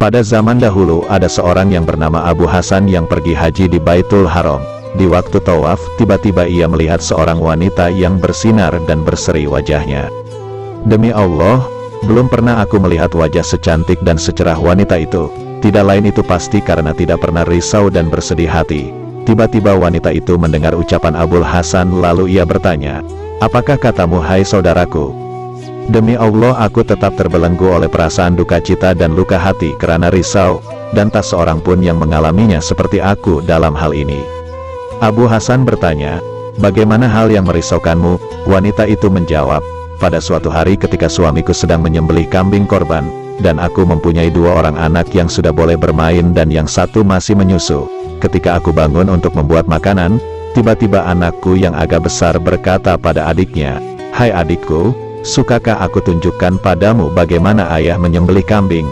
Pada zaman dahulu ada seorang yang bernama Abu Hasan yang pergi haji di Baitul Haram. Di waktu tawaf, tiba-tiba ia melihat seorang wanita yang bersinar dan berseri wajahnya. Demi Allah, belum pernah aku melihat wajah secantik dan secerah wanita itu. Tidak lain itu pasti karena tidak pernah risau dan bersedih hati. Tiba-tiba wanita itu mendengar ucapan Abu Hasan lalu ia bertanya, "Apakah katamu hai saudaraku?" Demi Allah aku tetap terbelenggu oleh perasaan duka cita dan luka hati karena risau, dan tak seorang pun yang mengalaminya seperti aku dalam hal ini. Abu Hasan bertanya, "Bagaimana hal yang merisaukanmu?" Wanita itu menjawab, "Pada suatu hari ketika suamiku sedang menyembelih kambing korban, dan aku mempunyai 2 orang anak yang sudah boleh bermain dan yang satu masih menyusu. Ketika aku bangun untuk membuat makanan, tiba-tiba anakku yang agak besar berkata pada adiknya, 'Hai adikku, sukakah aku tunjukkan padamu bagaimana ayah menyembelih kambing?'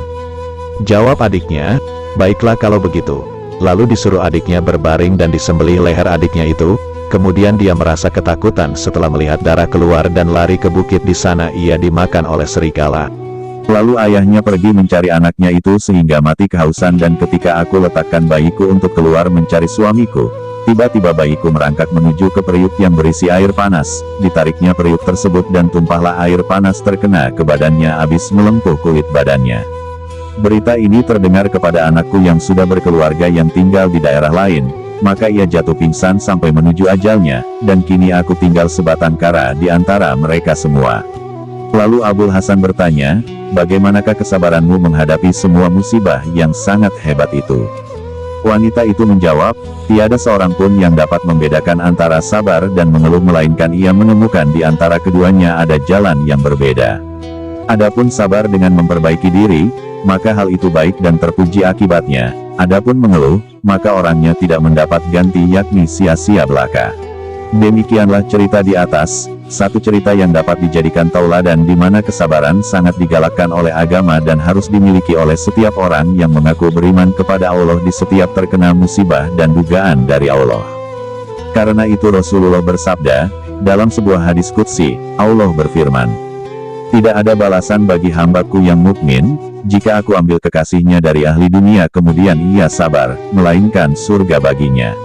Jawab adiknya, 'Baiklah kalau begitu.' Lalu disuruh adiknya berbaring dan disembelih leher adiknya itu. Kemudian dia merasa ketakutan setelah melihat darah keluar dan lari ke bukit. Di sana ia dimakan oleh serigala. Lalu ayahnya pergi mencari anaknya itu sehingga mati kehausan, dan ketika aku letakkan bayiku untuk keluar mencari suamiku, tiba-tiba bayiku merangkak menuju ke periuk yang berisi air panas. Ditariknya periuk tersebut dan tumpahlah air panas terkena ke badannya habis melempuh kulit badannya. Berita ini terdengar kepada anakku yang sudah berkeluarga yang tinggal di daerah lain, maka ia jatuh pingsan sampai menuju ajalnya, dan kini aku tinggal sebatang kara di antara mereka semua." Lalu Abu Hasan bertanya, "Bagaimanakah kesabaranmu menghadapi semua musibah yang sangat hebat itu?" Wanita itu menjawab, "Tiada seorang pun yang dapat membedakan antara sabar dan mengeluh melainkan ia menemukan di antara keduanya ada jalan yang berbeda. Adapun sabar dengan memperbaiki diri, maka hal itu baik dan terpuji akibatnya. Adapun mengeluh, maka orangnya tidak mendapat ganti yakni sia-sia belaka." Demikianlah cerita di atas, satu cerita yang dapat dijadikan tauladan di mana kesabaran sangat digalakkan oleh agama dan harus dimiliki oleh setiap orang yang mengaku beriman kepada Allah di setiap terkena musibah dan dugaan dari Allah. Karena itu Rasulullah bersabda, dalam sebuah hadis qudsi, Allah berfirman, "Tidak ada balasan bagi hambaku yang mukmin, jika aku ambil kekasihnya dari ahli dunia kemudian ia sabar, melainkan surga baginya."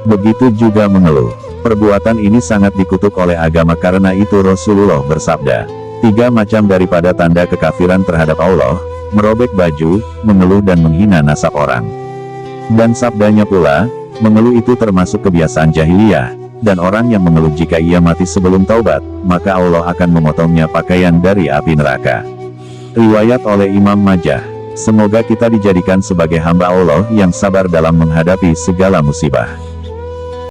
Begitu juga mengeluh. Perbuatan ini sangat dikutuk oleh agama, karena itu Rasulullah bersabda, 3 macam daripada tanda kekafiran terhadap Allah, merobek baju, mengeluh dan menghina nasab orang. Dan sabdanya pula, mengeluh itu termasuk kebiasaan jahiliyah, dan orang yang mengeluh jika ia mati sebelum taubat, maka Allah akan memotongnya pakaian dari api neraka. Riwayat oleh Imam Majah. Semoga kita dijadikan sebagai hamba Allah yang sabar dalam menghadapi segala musibah.